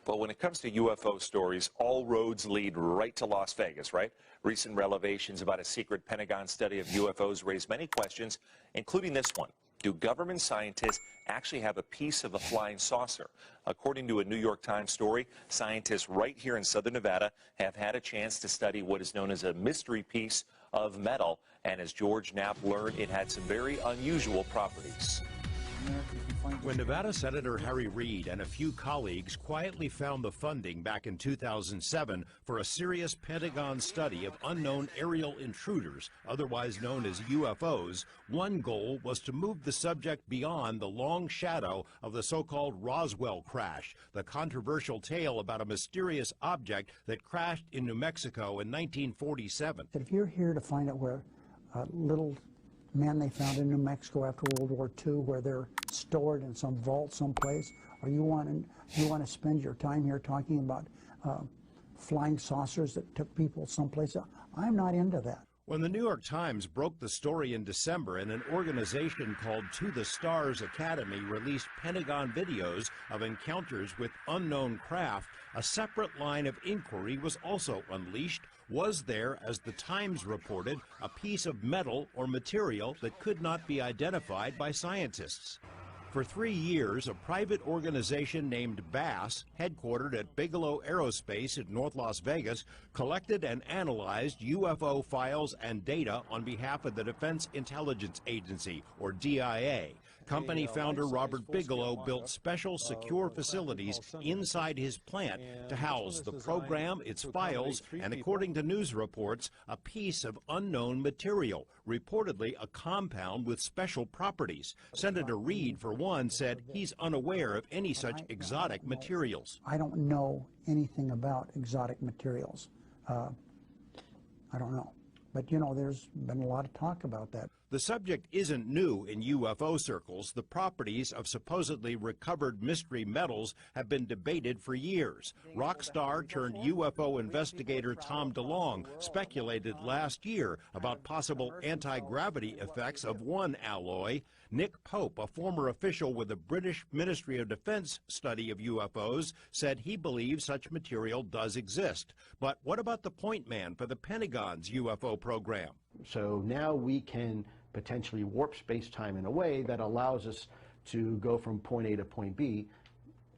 Well, when it comes to UFO stories, all roads lead right to Las Vegas, right? Recent revelations about a secret Pentagon study of UFOs raise many questions, including this one. Do government scientists actually have a piece of a flying saucer? According to a New York Times story, scientists right here in southern Nevada have had a chance to study what is known as a mystery piece of metal. And as George Knapp learned, it had some very unusual properties. When Nevada Senator Harry Reid and a few colleagues quietly found the funding back in 2007 for a serious Pentagon study of unknown aerial intruders, otherwise known as UFOs, one goal was to move the subject beyond the long shadow of the so-called Roswell crash, the controversial tale about a mysterious object that crashed in New Mexico in 1947. If you're here to find out where little men they found in New Mexico after World War II, where they're stored in some vault someplace, or you want to spend your time here talking about flying saucers that took people someplace, I'm not into that. When the New York Times broke the story in December and an organization called To the Stars Academy released Pentagon videos of encounters with unknown craft, a separate line of inquiry was also unleashed. Was there, as the Times reported, a piece of metal or material that could not be identified by scientists? For 3 years, a private organization named BASS, headquartered at Bigelow Aerospace in North Las Vegas, collected and analyzed UFO files and data on behalf of the Defense Intelligence Agency, or DIA. Company founder Robert Bigelow built special secure facilities inside his plant to house the program, its files, and according to news reports, a piece of unknown material, reportedly a compound with special properties. Senator Reid, for one, said he's unaware of any such exotic materials. I don't know anything about exotic materials. I don't know. But, you know, there's been a lot of talk about that. The subject isn't new in UFO circles. The properties of supposedly recovered mystery metals have been debated for years. Rock star turned UFO investigator Tom DeLonge speculated last year about possible anti-gravity effects of one alloy. Nick Pope, a former official with the British Ministry of Defense study of UFOs, said he believes such material does exist. But what about the point man for the Pentagon's UFO program? So now we can potentially warp space-time in a way that allows us to go from point A to point B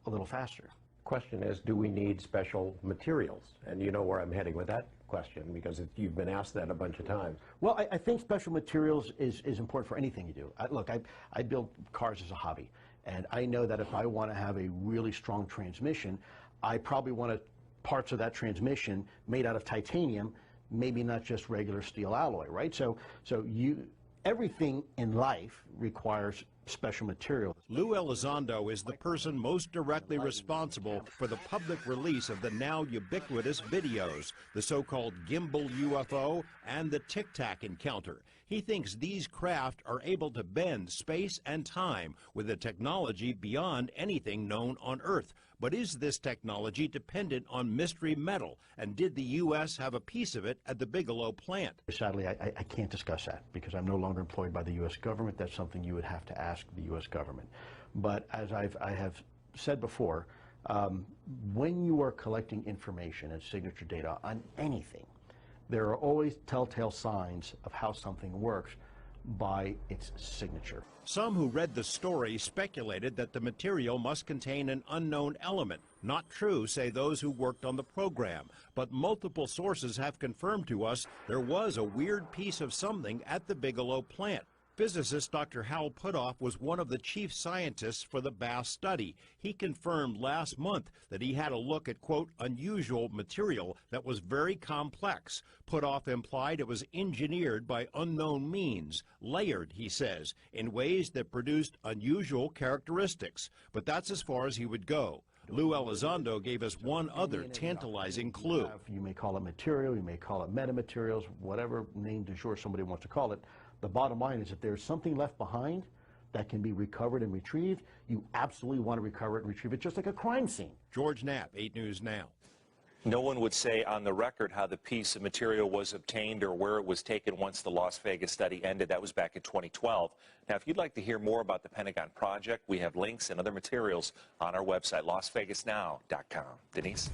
a little faster. Question is, do we need special materials? And you know where I'm heading with that question, because you've been asked that a bunch of times. Well, I think special materials is important for anything you do. Look, I build cars as a hobby, and I know that if I want to have a really strong transmission, I probably want parts of that transmission made out of titanium, maybe not just regular steel alloy, right? So everything in life requires special materials. Lou Elizondo is the person most directly responsible for the public release of the now ubiquitous videos, the so-called gimbal UFO and the Tic Tac encounter. He thinks these craft are able to bend space and time with a technology beyond anything known on Earth. But is this technology dependent on mystery metal? And did the U.S. have a piece of it at the Bigelow plant? Sadly, I can't discuss that because I'm no longer employed by the U.S. government. That's something you would have to ask the U.S. government. But as I have said before, when you are collecting information and signature data on anything, there are always telltale signs of how something works by its signature. Some who read the story speculated that the material must contain an unknown element. Not true, say those who worked on the program, but multiple sources have confirmed to us there was a weird piece of something at the Bigelow plant. Physicist Dr. Hal Puthoff was one of the chief scientists for the BASS study. He confirmed last month that he had a look at, quote, unusual material that was very complex. Puthoff implied it was engineered by unknown means, layered, he says, in ways that produced unusual characteristics. But that's as far as he would go. Lou Elizondo gave us one other tantalizing clue. You may call it material, you may call it metamaterials, whatever name du jour somebody wants to call it. The bottom line is if there's something left behind that can be recovered and retrieved, you absolutely want to recover it and retrieve it just like a crime scene. George Knapp, 8 News Now. No one would say on the record how the piece of material was obtained or where it was taken once the Las Vegas study ended. That was back in 2012. Now, if you'd like to hear more about the Pentagon project, we have links and other materials on our website, LasVegasNow.com. Denise?